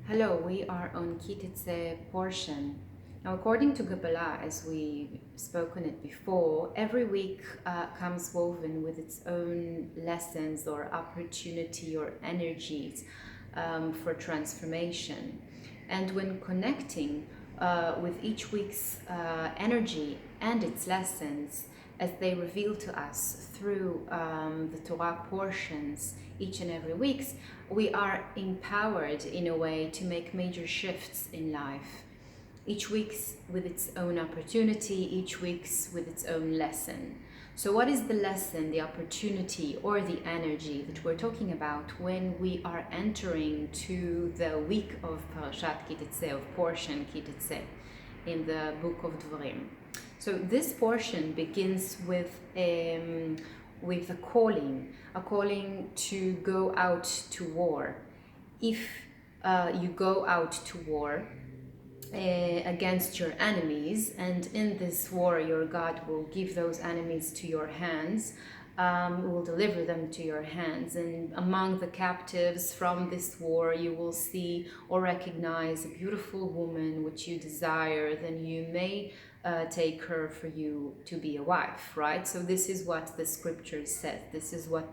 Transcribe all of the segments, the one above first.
Hello, we are on Ki Teitzei portion. Now, according to Kabbalah, as we spoke on it before, every week comes woven with its own lessons or opportunity or energies for transformation. And when connecting with each week's energy and its lessons, as they reveal to us through the Torah portions each and every week, we are empowered in a way to make major shifts in life. Each week's with its own opportunity, each week's with its own lesson. So what is the lesson, the opportunity, or the energy that we're talking about when we are entering to the week of Parashat Ki Teitzei, of portion Ki Teitzei, in the book of Dvarim? So this portion begins with a calling to go out to war. If you go out to war against your enemies, and in this war your God will give those enemies to your hands, will deliver them to your hands, and among the captives from this war you will see or recognize a beautiful woman which you desire, then you may take her for you to be a wife, right? So this is what the scripture says. This is what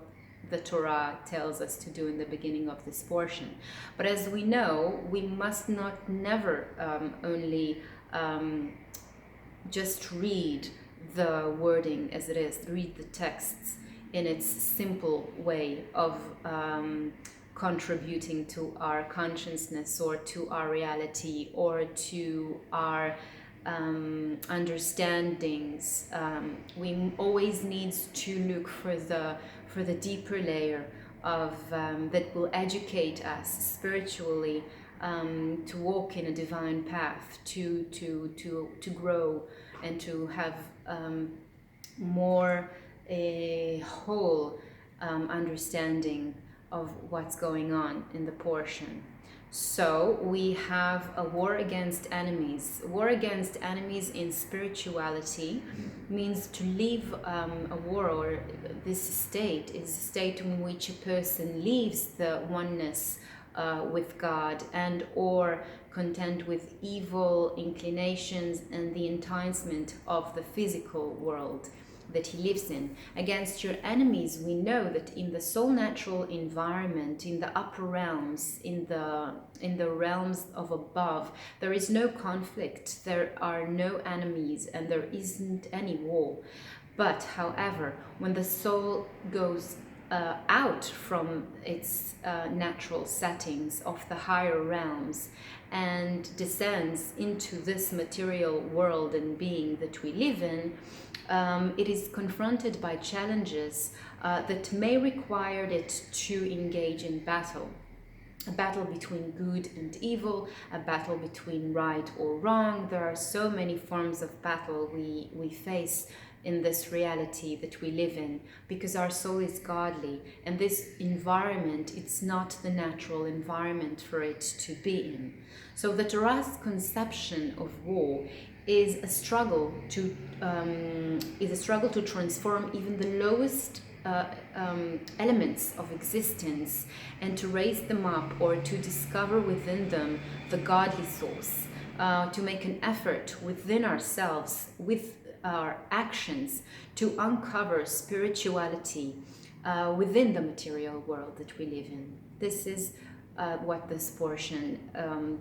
the Torah tells us to do in the beginning of this portion. But as we know, we must not never only just read the wording as it is, read the texts in its simple way of contributing to our consciousness or to our reality or to our understandings. We always need to look for the deeper layer of that will educate us spiritually to walk in a divine path, to grow and to have more a whole understanding of what's going on in the portion. So we have a war against enemies. War against enemies in spirituality means to leave a war, or this state is a state in which a person leaves the oneness with God and or content with evil inclinations and the enticement of the physical world that he lives in. Against your enemies, we know that in the soul natural environment, in the upper realms, in the realms of above, there is no conflict, there are no enemies, and there isn't any war. But however, when the soul goes out from its natural settings of the higher realms and descends into this material world and being that we live in, it is confronted by challenges that may require it to engage in battle. A battle between good and evil, a battle between right or wrong. There are so many forms of battle we face in this reality that we live in, because our soul is godly, and this environment, it's not the natural environment for it to be in. So the Torah's conception of war is a struggle to transform even the lowest elements of existence and to raise them up, or to discover within them the godly source, to make an effort within ourselves with our actions to uncover spirituality within the material world that we live in. This is what this portion,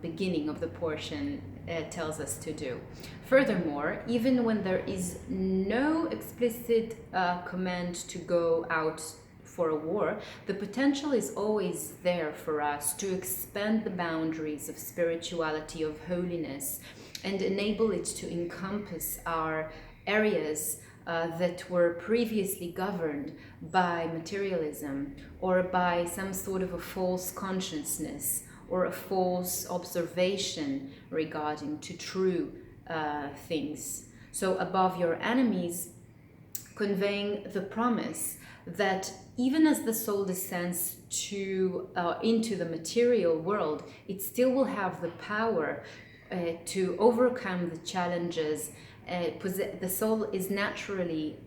beginning of the portion, tells us to do. Furthermore, even when there is no explicit command to go out for a war, the potential is always there for us to expand the boundaries of spirituality, of holiness, and enable it to encompass our areas that were previously governed by materialism or by some sort of a false consciousness or a false observation regarding to true things. So above your enemies, conveying the promise that even as the soul descends into the material world, it still will have the power to overcome the challenges. The soul is naturally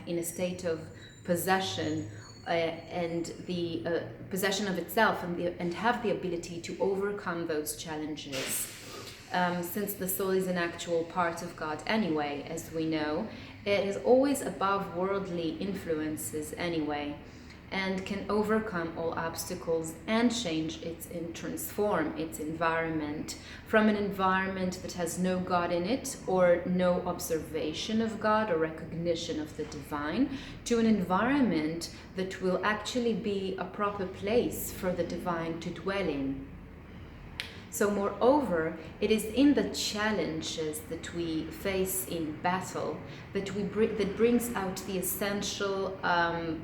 in a state of possession and the possession of itself, and have the ability to overcome those challenges. Since the soul is an actual part of God anyway, as we know, it is always above worldly influences anyway, and can overcome all obstacles and transform its environment from an environment that has no God in it, or no observation of God or recognition of the divine, to an environment that will actually be a proper place for the divine to dwell in. So moreover, it is in the challenges that we face in battle that brings out the essential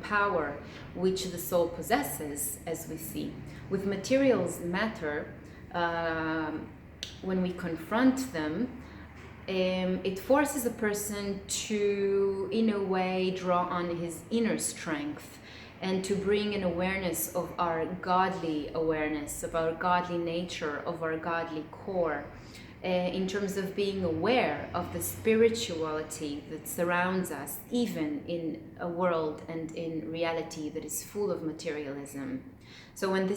power which the soul possesses, as we see. With materials matter, when we confront them, it forces a person to, in a way, draw on his inner strength, and to bring an awareness of our godly awareness, of our godly nature, of our godly core, in terms of being aware of the spirituality that surrounds us, even in a world and in reality that is full of materialism. So when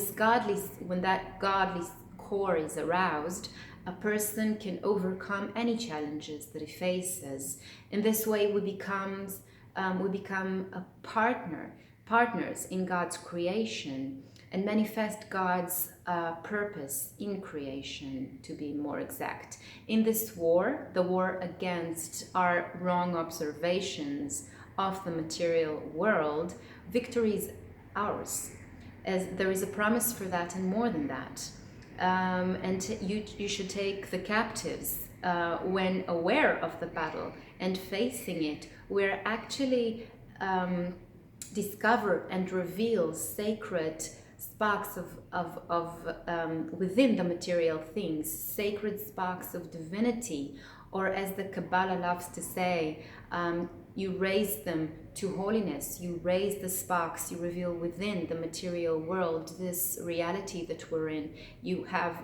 that godly core is aroused, a person can overcome any challenges that he faces. In this way, we become a partners in God's creation, and manifest God's purpose in creation, to be more exact. In this war, the war against our wrong observations of the material world, victory is ours, as there is a promise for that and more than that. And you should take the captives when aware of the battle and facing it. We're actually discover and reveal sacred sparks of within the material things, sacred sparks of divinity, or as the Kabbalah loves to say, you raise them to holiness, you raise the sparks, you reveal within the material world this reality that we're in. You have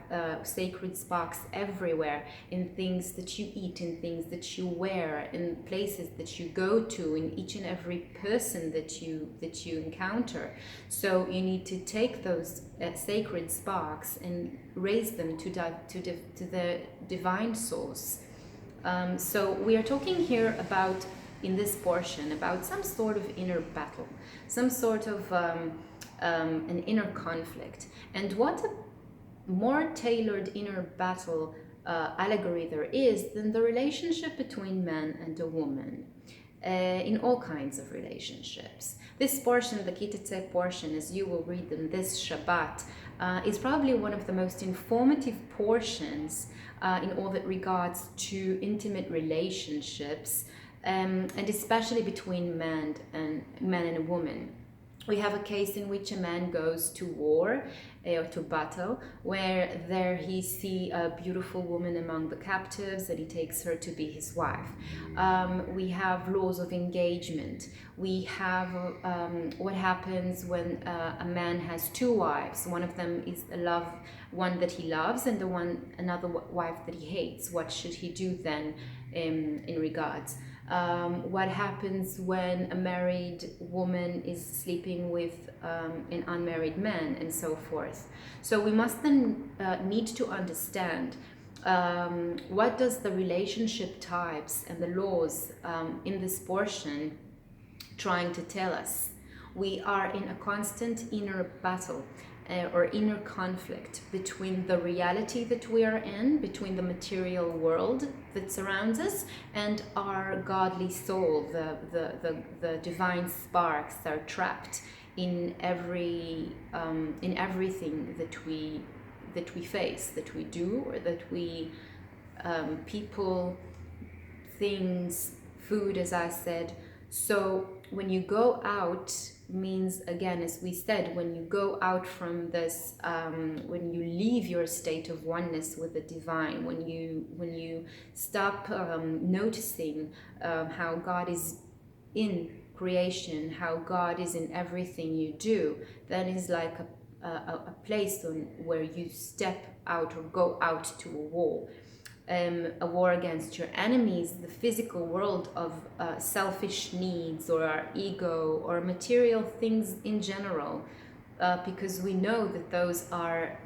sacred sparks everywhere, in things that you eat, in things that you wear, in places that you go to, in each and every person that you encounter. So you need to take those sacred sparks and raise them to the divine source. So we are talking here about, in this portion, about some sort of inner battle, some sort of an inner conflict. And what a more tailored inner battle allegory there is than the relationship between man and a woman, in all kinds of relationships. This portion, the Ki Teitzei portion, as you will read them this Shabbat, is probably one of the most informative portions in all that regards to intimate relationships, and especially between man and a woman. We have a case in which a man goes to war or to battle, where there he sees a beautiful woman among the captives and he takes her to be his wife. We have laws of engagement. We have what happens when a man has two wives. One of them is one that he loves, and another wife that he hates. What should he do then in regards? What happens when a married woman is sleeping with an unmarried man, and so forth. So we must then need to understand what does the relationship types and the laws in this portion trying to tell us. We are in a constant inner battle or inner conflict between the reality that we are in, between the material world that surrounds us, and our godly soul. The divine sparks are trapped in everything that we face, that we do, or that we people, things, food, as I said. So when you go out, means, again, as we said, when you go out from this, when you leave your state of oneness with the divine, when you stop noticing how God is in creation, how God is in everything you do, that is like a place where you step out or go out to a wall. a war against your enemies, the physical world of selfish needs or our ego or material things in general, because we know that those are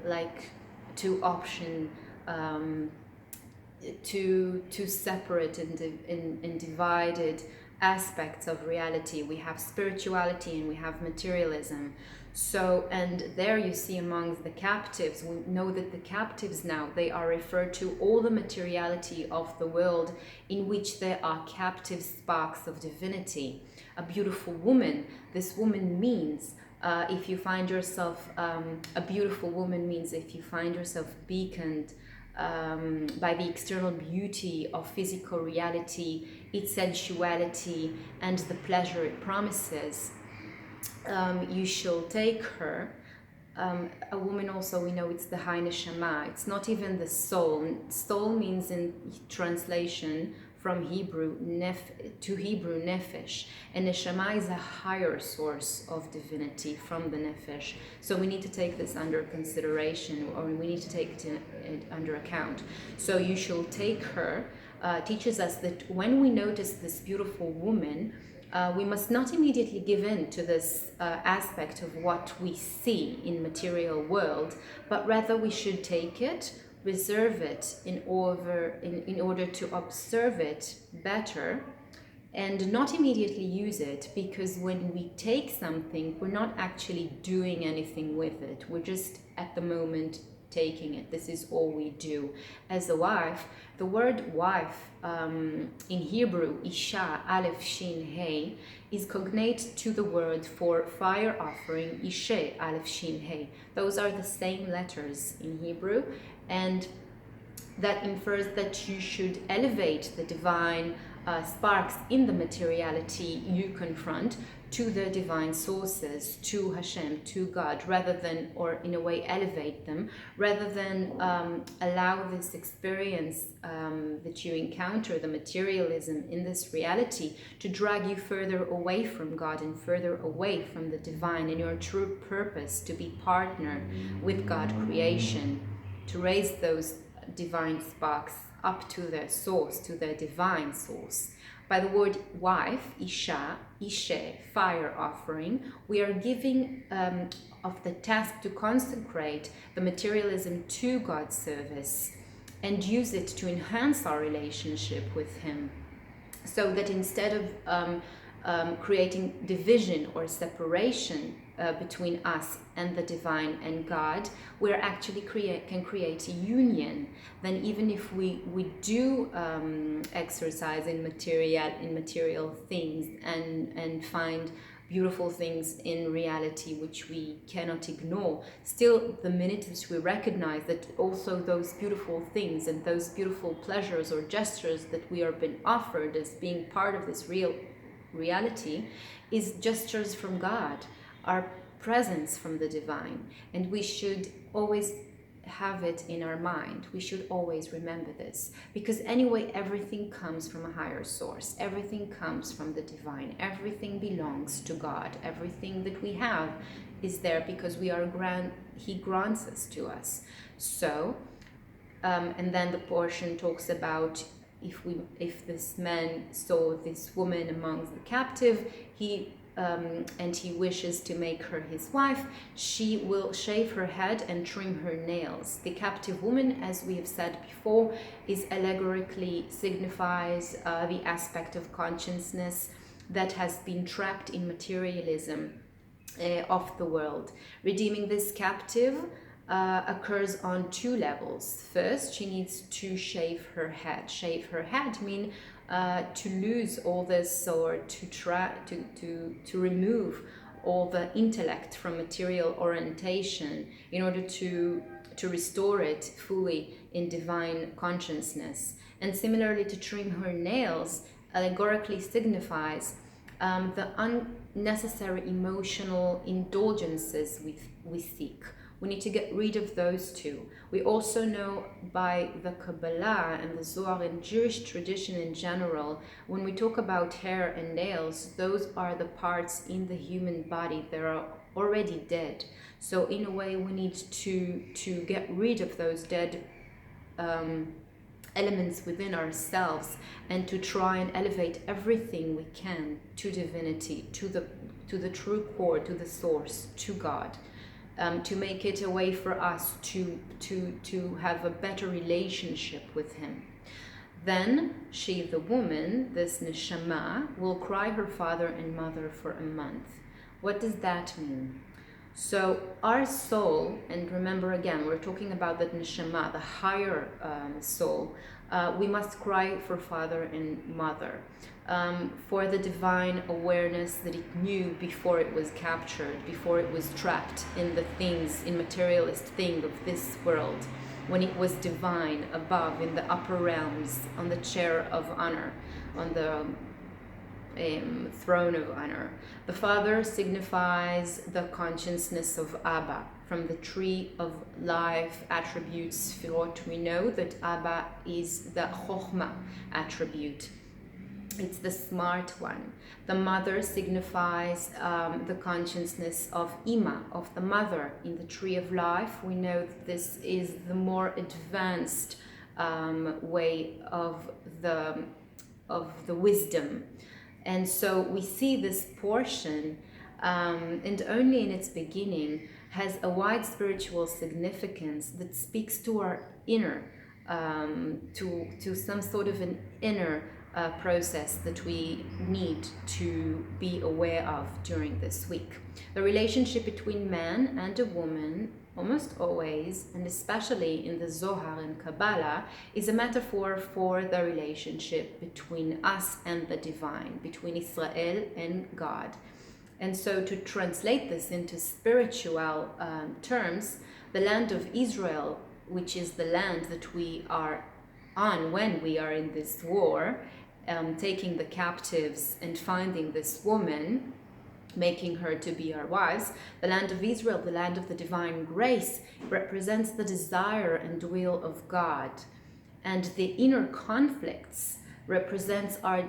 like two option, two separate and divided aspects of reality. We have spirituality and we have materialism. So, and there you see amongst the captives, we know that the captives now, they are referred to all the materiality of the world in which there are captive sparks of divinity. A beautiful woman, this woman means, if you find yourself, a beautiful woman means if you find yourself beaconed by the external beauty of physical reality, its sensuality, and the pleasure it promises, you shall take her. A woman also, we know it's the high neshama. It's not even the soul. Soul means in translation from Hebrew to Hebrew nefesh, and neshama is a higher source of divinity from the nefesh. So we need to take this under consideration, or we need to take it under account. So you shall take her teaches us that when we notice this beautiful woman, we must not immediately give in to this aspect of what we see in material world, but rather we should take it, reserve it in order to observe it better, and not immediately use it, because when we take something, we're not actually doing anything with it. We're just at the moment taking it. This is all we do. As a wife, the word wife in Hebrew, Isha, Aleph, Shin, Hey, is cognate to the word for fire offering, Ishe, Aleph, Shin, Hey. Those are the same letters in Hebrew, and that infers that you should elevate the divine sparks in the materiality you confront to the divine sources, to Hashem, to God, rather than, or in a way elevate them, rather than allow this experience that you encounter, the materialism in this reality, to drag you further away from God and further away from the divine and your true purpose to be partner with God creation, to raise those divine sparks up to their source, to their divine source. By the word wife, Isha, Ishe, fire offering, we are giving of the task to consecrate the materialism to God's service and use it to enhance our relationship with Him, so that instead of creating division or separation between us and the divine and God, we're actually can create a union. Then even if we do exercise in material things and find beautiful things in reality which we cannot ignore, still the minute that we recognize that also those beautiful things and those beautiful pleasures or gestures that we are being offered as being part of this real reality is gestures from God, our presence from the divine, and we should always have it in our mind. We should always remember this, because anyway everything comes from a higher source, everything comes from the divine, everything belongs to God, everything that we have is there because He grants us to us. So and then the portion talks about if this man saw this woman amongst the captive, and he wishes to make her his wife, she will shave her head and trim her nails. The captive woman, as we have said before, is allegorically signifies the aspect of consciousness that has been trapped in materialism of the world. Redeeming this captive occurs on two levels. First, she needs to shave her head. Shave her head means to lose all this, or to try to remove all the intellect from material orientation in order to restore it fully in divine consciousness. And similarly, to trim her nails allegorically signifies the unnecessary emotional indulgences we seek. We need to get rid of those two. We also know by the Kabbalah and the Zohar and Jewish tradition in general, when we talk about hair and nails, those are the parts in the human body that are already dead. So in a way, we need to get rid of those dead elements within ourselves and to try and elevate everything we can to divinity, to the true core, to the source, to God, to make it a way for us to have a better relationship with Him. Then she, the woman, this neshama, will cry her father and mother for a month. What does that mean? So our soul, and remember again, we're talking about the neshama, the higher soul, we must cry for father and mother, for the divine awareness that it knew before it was captured, before it was trapped in the things, in materialist thing of this world, when it was divine above in the upper realms, on the chair of honor, on the throne of honor. The father signifies the consciousness of Abba. From the tree of life attributes, Sfirot, we know that Abba is the Chokhmah attribute. It's the smart one. The mother signifies the consciousness of Ima, of the mother. In the tree of life, we know that this is the more advanced way of the wisdom. And so we see this portion, and only in its beginning, has a wide spiritual significance that speaks to our inner, to some sort of an inner process that we need to be aware of during this week. The relationship between man and a woman, almost always, and especially in the Zohar and Kabbalah, is a metaphor for the relationship between us and the divine, between Israel and God. And so to translate this into spiritual terms, the land of Israel, which is the land that we are on when we are in this war, taking the captives and finding this woman, making her to be our wives, the land of Israel, the land of the divine grace, represents the desire and will of God. And the inner conflicts represents our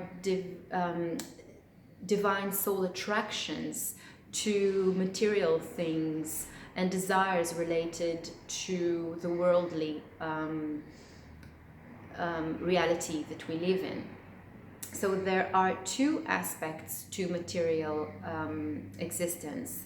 divine soul attractions to material things and desires related to the worldly reality that we live in. So there are two aspects to material existence.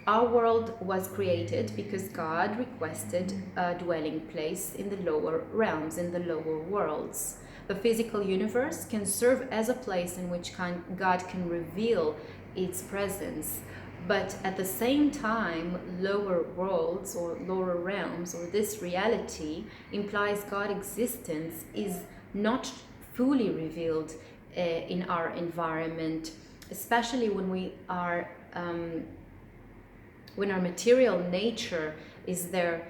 Our world was created because God requested a dwelling place in the lower realms, in the lower worlds. The physical universe can serve as a place in which God can reveal its presence, but at the same time, lower worlds or lower realms, or this reality, implies God's existence is not fully revealed in our environment, especially when we are when our material nature is there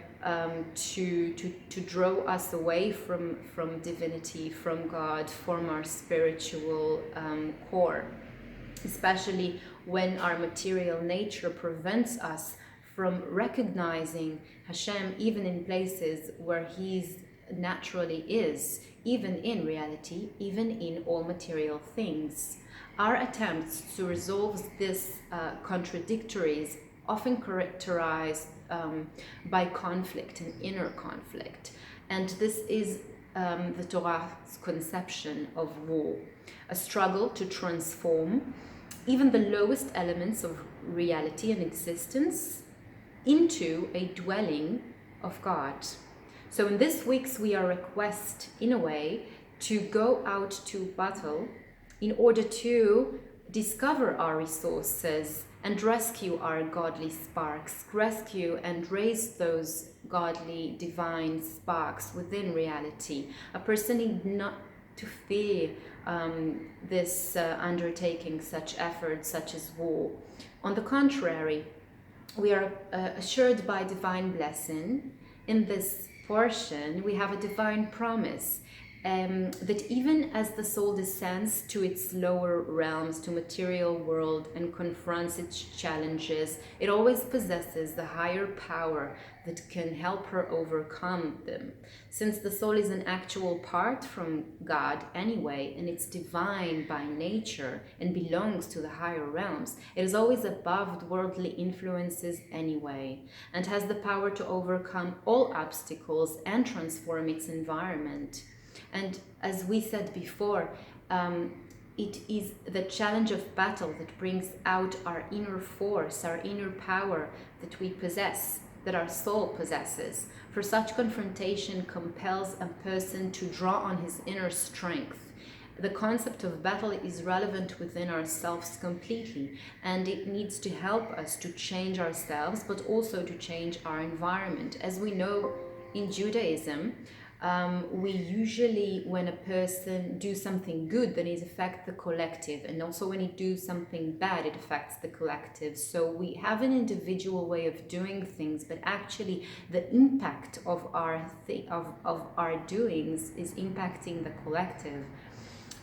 to draw us away from divinity, from God, from our spiritual core, especially when our material nature prevents us from recognizing Hashem even in places where He's naturally is, even in reality, even in all material things. Our attempts to resolve this contradictories often characterized by conflict and inner conflict. And this is the Torah's conception of war, a struggle to transform even the lowest elements of reality and existence into a dwelling of God. So in this week's we are requested, in a way, to go out to battle in order to discover our resources and rescue our godly sparks, rescue and raise those godly divine sparks within reality. A person need not to fear this undertaking such efforts such as war. On the contrary, we are assured by divine blessing. In this portion, we have a divine promise that even as the soul descends to its lower realms, to material world, and confronts its challenges, it always possesses the higher power that can help her overcome them. Since the soul is an actual part from God anyway, and it's divine by nature and belongs to the higher realms, it is always above worldly influences anyway, and has the power to overcome all obstacles and transform its environment. And as we said before, it is the challenge of battle that brings out our inner force, our inner power that we possess, that our soul possesses. For such confrontation compels a person to draw on his inner strength. The concept of battle is relevant within ourselves completely, and it needs to help us to change ourselves, but also to change our environment. As we know in Judaism, we usually, when a person do something good, then it affects the collective, and also when he do something bad, it affects the collective. So we have an individual way of doing things, but actually the impact of our doings is impacting the collective.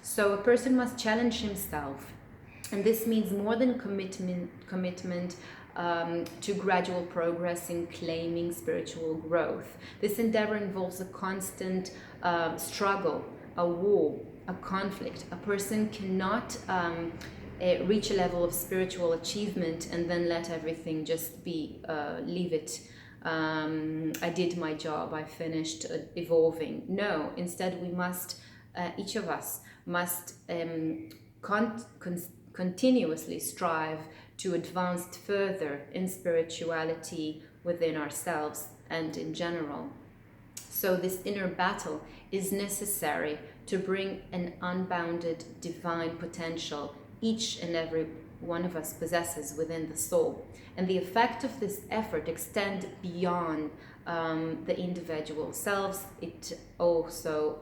So a person must challenge himself, and this means more than commitment to gradual progress in claiming spiritual growth. This endeavor involves a constant struggle, a war, a conflict. A person cannot reach a level of spiritual achievement and then let everything just be, leave it. I did my job, I finished evolving. No, instead we must, each of us must continuously strive to advance further in spirituality within ourselves and in general. So this inner battle is necessary to bring an unbounded divine potential each and every one of us possesses within the soul. And the effect of this effort extends beyond the individual selves. It also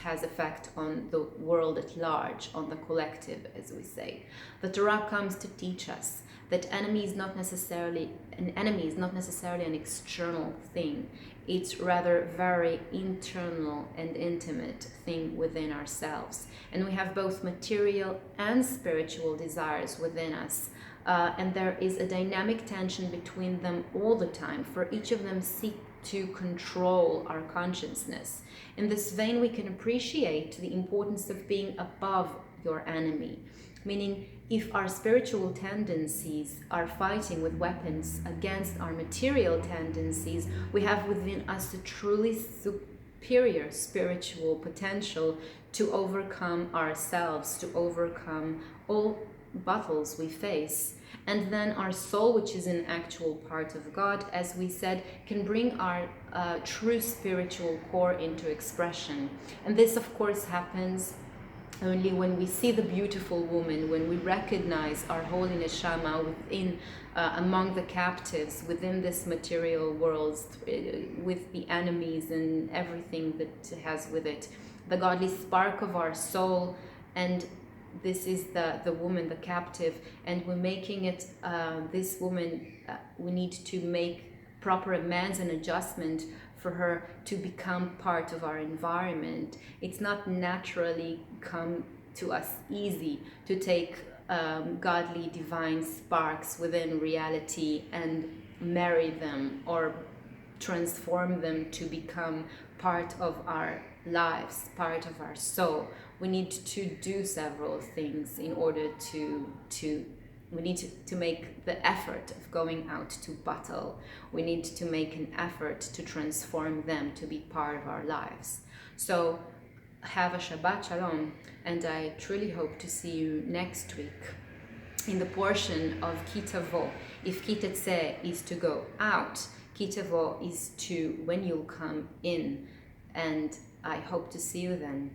has effect on the world at large, on the collective, as we say. The Torah comes to teach us that an enemy is not necessarily an external thing. It's rather very internal and intimate thing within ourselves. And we have both material and spiritual desires within us. And there is a dynamic tension between them all the time, for each of them seek to control our consciousness. In this vein, we can appreciate the importance of being above your enemy, meaning if our spiritual tendencies are fighting with weapons against our material tendencies, we have within us a truly superior spiritual potential to overcome ourselves, to overcome all battles we face. And then our soul, which is an actual part of God, as we said, can bring our true spiritual core into expression. And this, of course, happens only when we see the beautiful woman, when we recognize our holy neshama within, among the captives, within this material world, with the enemies and everything that has with it, the godly spark of our soul. And this is the woman, the captive, and we're making it, this woman, we need to make proper amends and adjustment for her to become part of our environment. It's not naturally come to us easy to take godly divine sparks within reality and marry them or transform them to become part of our lives, part of our soul. We need to do several things in order we need to make the effort of going out to battle. We need to make an effort to transform them to be part of our lives. So have a Shabbat Shalom, and I truly hope to see you next week in the portion of Ki Tavo. If Ki Teitzei is to go out, Ki Tavo is to when you'll come in, and I hope to see you then.